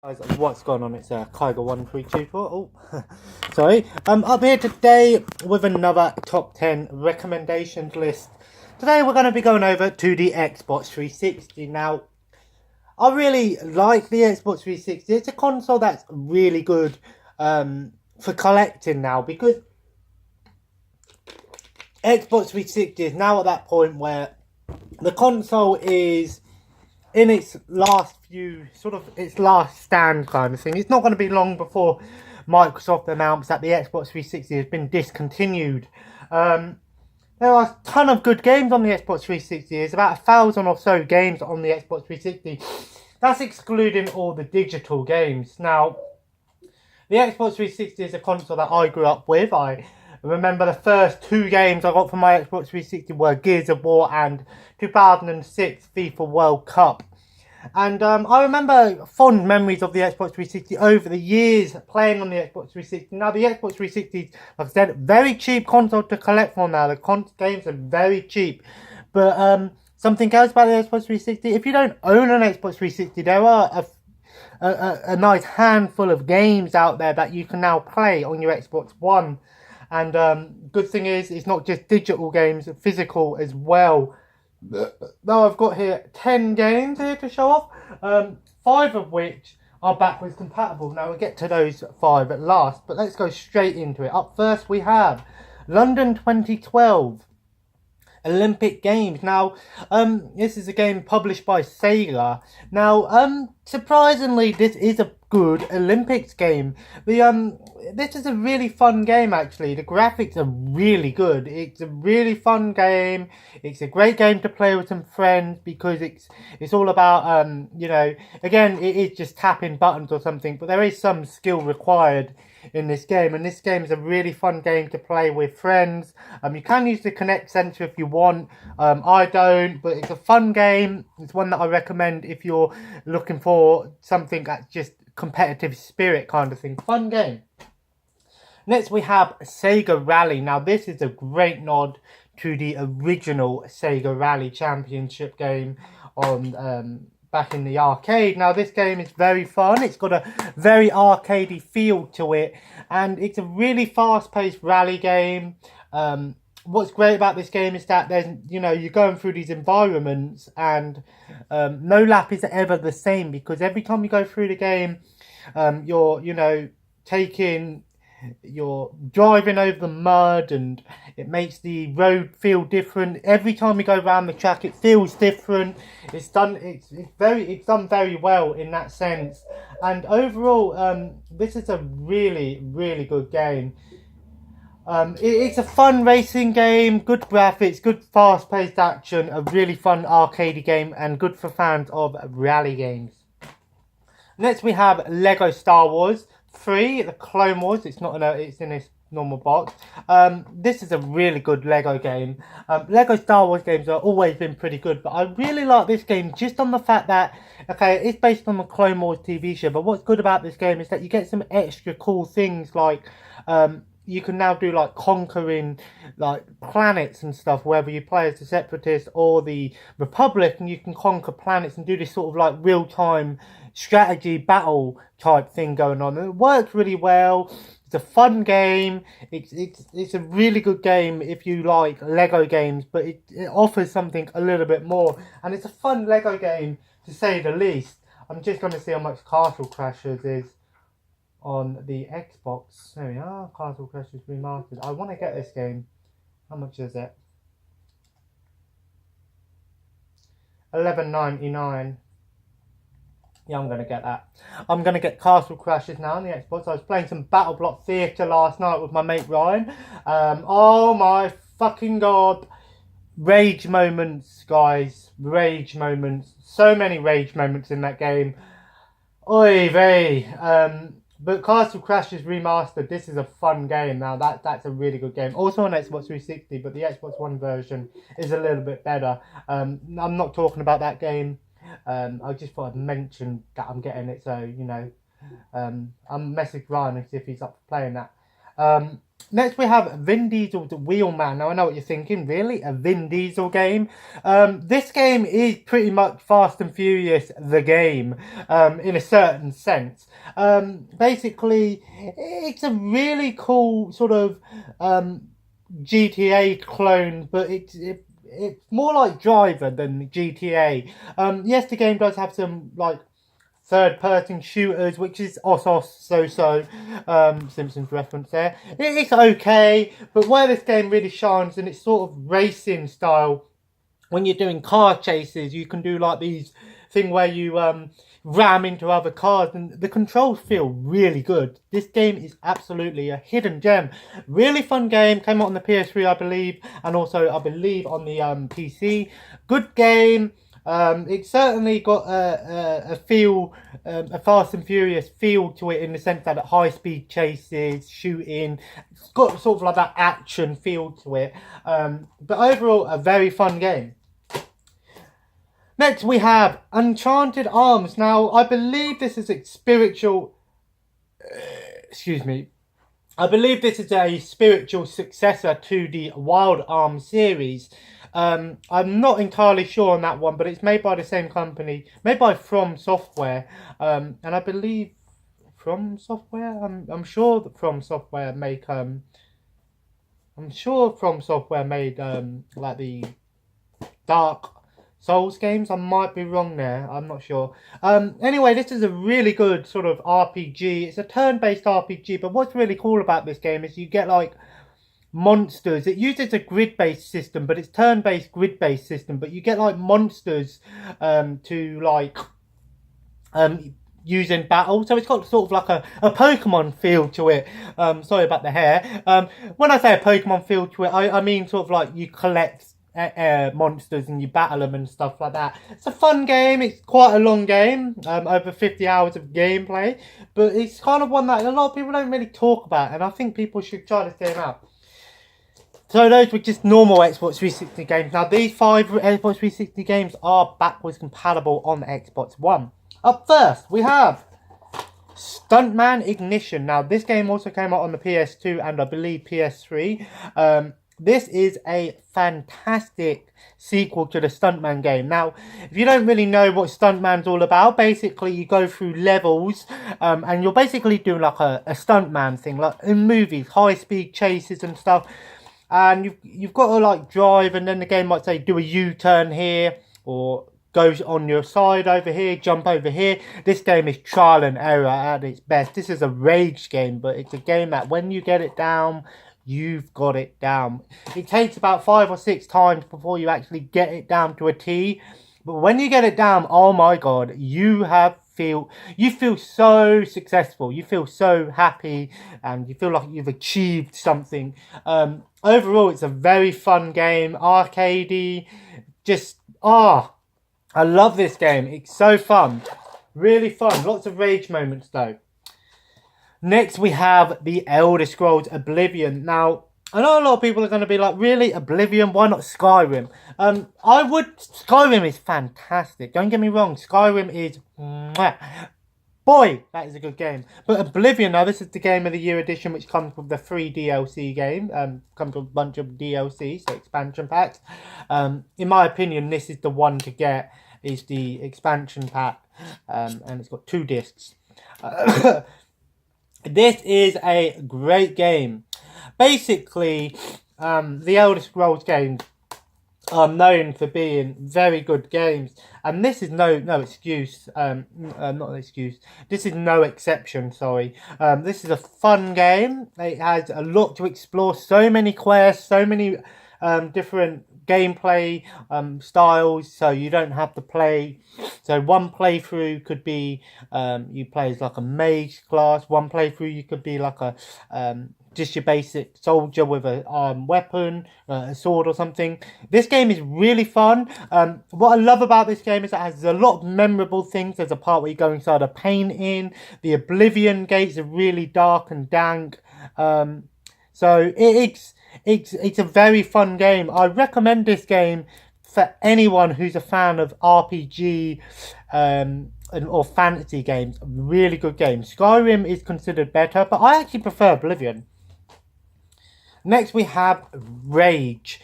Guys, what's going on? It's Kyger1324. Oh, sorry. I'm up here today with another top 10 recommendations list. Today we're going to be going over to the Xbox 360. Now, I really like the Xbox 360. It's a console that's really good for collecting now, because Xbox 360 is now at that point where the console is in its last stand kind of thing. It's not going to be long before Microsoft announced that the Xbox 360 has been discontinued. There are a ton of good games on the Xbox 360. There's about 1,000 or so games on the Xbox 360. That's excluding all the digital games. Now, the Xbox 360 is a console that I grew up with. I remember the first two games I got from my Xbox 360 were Gears of War and 2006 FIFA World Cup. And I remember fond memories of the Xbox 360 over the years playing on the Xbox 360. Now, the Xbox 360, like I said, very cheap console to collect for now. The games are very cheap. But something else about the Xbox 360, if you don't own an Xbox 360, there are a nice handful of games out there that you can now play on your Xbox One. And good thing is, it's not just digital games, physical as well. Now I've got here 10 games here to show off, 5 of which are backwards compatible. Now we'll get to those 5 at last, but let's go straight into it. Up first we have London 2012 Olympic Games. Now, this is a game published by Sega. Now, surprisingly, this is a good Olympics game. This is a really fun game, actually. The graphics are really good. It's a really fun game. It's a great game to play with some friends, because it's all about, you know, again, it is just tapping buttons or something, but there is some skill required in this game, and this game is a really fun game to play with friends. You can use the Kinect sensor if you want. I don't, but it's a fun game. It's one that I recommend if you're looking for something that's just competitive spirit kind of thing. Fun game. Next we have Sega Rally. Now this is a great nod to the original Sega Rally Championship game on back in the arcade. Now this game is very fun. It's got a very arcadey feel to it, and it's a really fast-paced rally game. What's great about this game is that you're going through these environments, and no lap is ever the same, because every time you go through the game, you're driving over the mud, and it makes the road feel different. Every time you go around the track, it feels different. It's done very well in that sense. And overall, this is a really, really good game. It's a fun racing game, good graphics, good fast-paced action, a really fun arcade game, and good for fans of rally games. Next we have Lego Star Wars 3, the Clone Wars. It's in this normal box. This is a really good Lego game. Lego Star Wars games have always been pretty good, but I really like this game just on the fact that, okay, it's based on the Clone Wars TV show, but what's good about this game is that you get some extra cool things, like you can now do like conquering like planets and stuff, whether you play as the Separatists or the Republic, and you can conquer planets and do this sort of like real-time strategy battle type thing going on. And it works really well. It's a fun game. It's a really good game if you like Lego games, but it offers something a little bit more, and it's a fun Lego game to say the least. I'm just going to see how much Castle Crashers is on the Xbox. There we are, Castle Crashers Remastered. I want to get this game. How much is it? $11.99. Yeah, I'm going to get that. I'm going to get Castle Crashers now on the Xbox. I was playing some Battle Block Theatre last night with my mate Ryan. Oh my fucking god. Rage moments, guys. Rage moments. So many rage moments in that game. Oy vey. But Castle Crashers Remastered, this is a fun game. Now that's a really good game. Also on Xbox 360, but the Xbox One version is a little bit better. I'm not talking about that game. I just thought I'd mention that I'm getting it, so I'll message Ryan and see if he's up for playing that. Next we have Vin Diesel The Wheelman. Now I know what you're thinking, really? A Vin Diesel game? This game is pretty much Fast and Furious the game, in a certain sense. Basically, it's a really cool sort of GTA clone, but it's more like Driver than GTA. Yes, the game does have some like third-person shooters, which is so. Simpsons reference there. It's okay, but where this game really shines in its sort of racing style, when you're doing car chases, you can do like these thing where you ram into other cars, and the controls feel really good. This game is absolutely a hidden gem. Really fun game. Came out on the PS3, I believe, and also I believe on the PC. Good game. It certainly got a feel, a Fast and Furious feel to it, in the sense that high speed chases, shooting, it's got sort of like that action feel to it. But overall, a very fun game. Next we have Enchanted Arms. Now I believe this is a spiritual. I believe this is a spiritual successor to the Wild Arms series. I'm not entirely sure on that one, but it's made by the same company, made by From Software, and I believe From Software. I'm sure that From Software make I'm sure From Software made like the Dark Souls games. I might be wrong there. I'm not sure. Anyway, this is a really good sort of RPG. It's a turn-based RPG, but what's really cool about this game is you get like monsters. It uses a grid-based system, but it's turn-based grid-based system, but you get like monsters to like use in battle. So it's got sort of like a Pokemon feel to it. Sorry about the hair. When I say a Pokemon feel to it, I mean sort of like you collect monsters and you battle them and stuff like that. It's a fun game. It's quite a long game, over 50 hours of gameplay, but it's kind of one that a lot of people don't really talk about, and I think people should try this game out. So those were just normal Xbox 360 games. Now these 5 Xbox 360 games are backwards compatible on the Xbox One. Up first, we have Stuntman Ignition. Now this game also came out on the PS2 and I believe PS3. This is a fantastic sequel to the Stuntman game. Now, if you don't really know what Stuntman's all about, basically you go through levels and you're basically doing like a Stuntman thing, like in movies, high-speed chases and stuff. And you've got to like drive, and then the game might say do a U-turn here, or go on your side over here, jump over here. This game is trial and error at its best. This is a rage game, but it's a game that when you get it down, you've got it down. It takes about 5 or 6 times before you actually get it down to a T. But when you get it down, oh my god, you feel so successful. You feel so happy, and you feel like you've achieved something. Overall, it's a very fun game, arcadey. I love this game. It's so fun, really fun. Lots of rage moments though. Next, we have The Elder Scrolls Oblivion. Now, I know a lot of people are going to be like, really, Oblivion? Why not Skyrim? Skyrim is fantastic. Don't get me wrong, Skyrim is... Boy, that is a good game. But Oblivion, now this is the Game of the Year edition, which comes with the free DLC game. Comes with a bunch of DLC, so expansion packs. In my opinion, this is the one to get, is the expansion pack. And it's got 2 discs. This is a great game. Basically, the Elder Scrolls games are known for being very good games, and this is no excuse. Not an excuse. This is no exception. Sorry. This is a fun game. It has a lot to explore. So many quests. So many different gameplay styles, so you don't have to play. So one playthrough could be you play as like a mage class. One playthrough you could be like a just your basic soldier with a weapon, a sword or something. This game is really fun. What I love about this game is it has a lot of memorable things. There's a part where you go inside a painting. The Oblivion gates are really dark and dank. So it's a very fun game. I recommend this game for anyone who's a fan of RPG or fantasy games. Really good game. Skyrim is considered better, but I actually prefer Oblivion. Next we have Rage.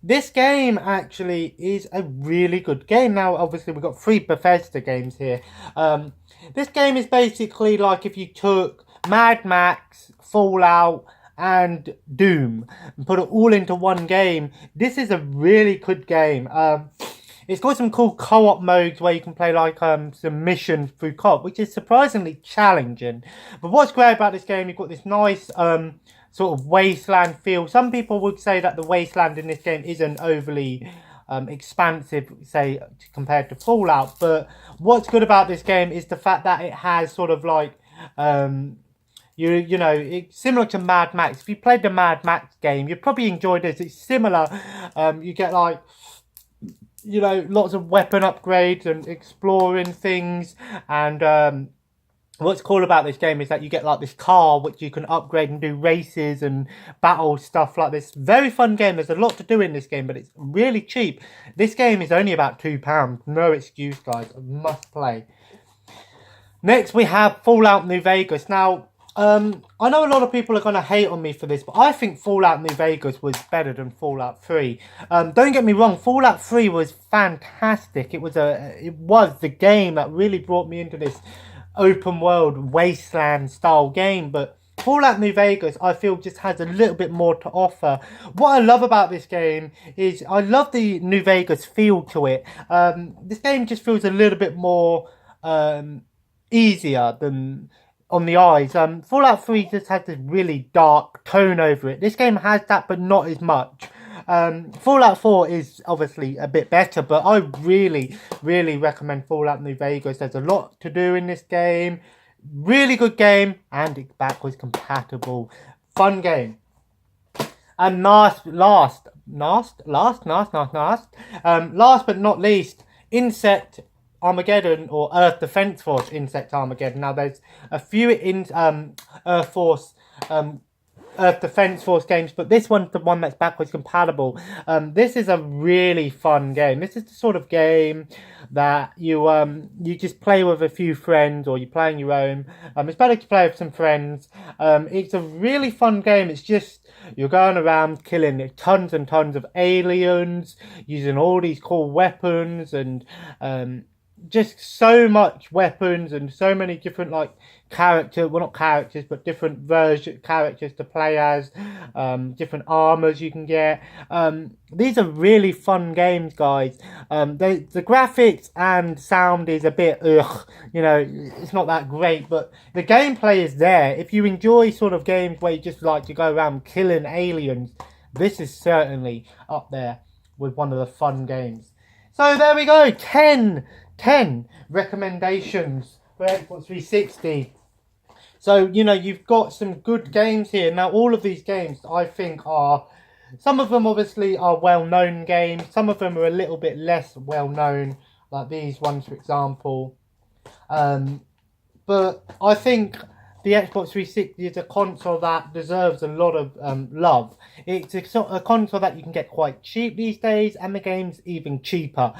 This game actually is a really good game. Now, obviously, we've got 3 Bethesda games here. This game is basically like if you took Mad Max, Fallout, and Doom and put it all into one game. This is a really good game. It's got some cool co-op modes where you can play like some missions through co-op, which is surprisingly challenging. But what's great about this game, you've got this nice sort of wasteland feel. Some people would say that the wasteland in this game isn't overly expansive, say, compared to Fallout. But what's good about this game is the fact that it has sort of like you know, it's similar to Mad Max. If you played the Mad Max game, you probably enjoyed this. It's similar. You get like, you know, lots of weapon upgrades and exploring things. And what's cool about this game is that you get like this car which you can upgrade and do races and battle stuff like this. Very fun game. There's a lot to do in this game, but it's really cheap. This game is only about £2. No excuse, guys. Must play. Next we have Fallout New Vegas. Now, I know a lot of people are going to hate on me for this, but I think Fallout New Vegas was better than Fallout 3. Don't get me wrong, Fallout 3 was fantastic. It was the game that really brought me into this open world wasteland style game, but Fallout New Vegas, I feel, just has a little bit more to offer. What I love about this game is I love the New Vegas feel to it. This game just feels a little bit more easier than on the eyes. Fallout 3 just has this really dark tone over it. This game has that, but not as much. Fallout 4 is obviously a bit better, but I really, really recommend Fallout New Vegas. There's a lot to do in this game. Really good game, and it's backwards compatible. Fun game. And last but not least, Insect Armageddon, or Earth Defense Force Insect Armageddon. Now, there's a few Earth Defense Force games, but this one's the one that's backwards compatible. This is a really fun game. This is the sort of game that you just play with a few friends, or you play on your own. It's better to play with some friends. It's a really fun game. It's just you're going around killing tons and tons of aliens, using all these cool weapons, and just so much weapons and so many different like not characters, but different version characters to play as, different armors you can get. These are really fun games, guys. The graphics and sound is a bit you know, it's not that great, but the gameplay is there. If you enjoy sort of games where you just like to go around killing aliens, this is certainly up there with one of the fun games. So there we go, 10 recommendations for Xbox 360. So, you know, you've got some good games here. Now, all of these games, I think, some of them obviously are well-known games. Some of them are a little bit less well-known, like these ones, for example. But I think the Xbox 360 is a console that deserves a lot of love. It's a console that you can get quite cheap these days, and the game's even cheaper.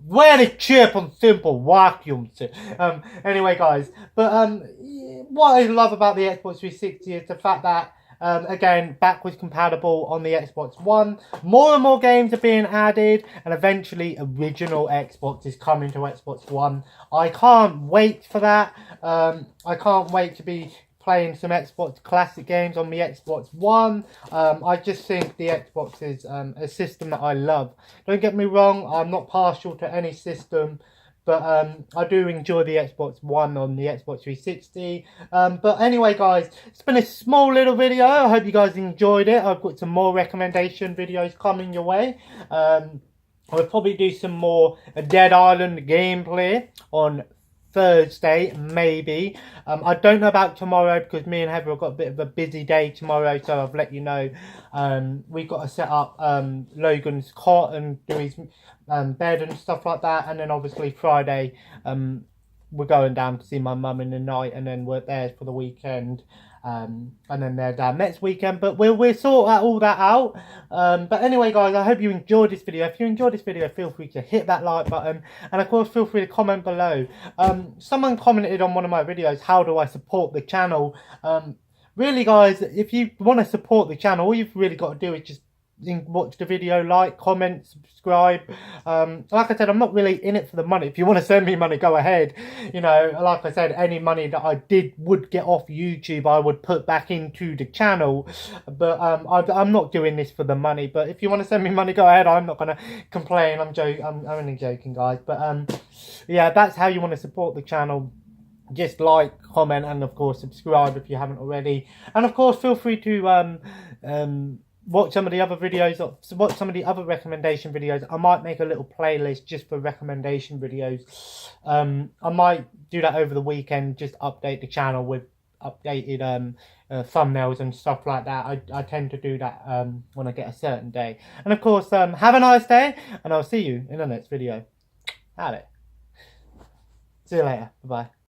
Really cheap and simple vacuums. Anyway, guys, but what I love about the Xbox 360 is the fact that, again, backwards compatible on the Xbox One. More and more games are being added, and eventually original Xbox is coming to Xbox One. I can't wait for that. I can't wait to be playing some Xbox classic games on the Xbox One. I just think the Xbox is a system that I love. Don't get me wrong, I'm not partial to any system, but I do enjoy the Xbox One on the Xbox 360. But anyway, guys, it's been a small little video. I hope you guys enjoyed it. I've got some more recommendation videos coming your way. I'll probably do some more Dead Island gameplay on Thursday, maybe. I don't know about tomorrow, because me and Heather have got a bit of a busy day tomorrow, so I've let you know. We've got to set up Logan's cot and do his bed and stuff like that, and then obviously Friday we're going down to see my mum in the night, and then we're there for the weekend. And then they're down next weekend, but we'll sort all that out. But anyway, guys, I hope you enjoyed this video. If you enjoyed this video, feel free to hit that like button, and of course feel free to comment below. Someone commented on one of my videos, how do I support the channel? really, guys, if you want to support the channel, all you've really got to do is just watch the video, like, comment, subscribe. Like I said, I'm not really in it for the money. If you want to send me money, go ahead. You know, like I said, any money that I would get off YouTube, I would put back into the channel. But I'm not doing this for the money. But if you want to send me money, go ahead. I'm not gonna complain. I'm only joking, guys. But yeah, that's how you want to support the channel. Just like, comment, and of course subscribe if you haven't already. And of course, feel free to watch some of the other videos, watch some of the other recommendation videos. I might make a little playlist just for recommendation videos. I might do that over the weekend, just update the channel with updated thumbnails and stuff like that. I tend to do that when I get a certain day. And of course, have a nice day, and I'll see you in the next video. Howdy. See you later. Bye-bye.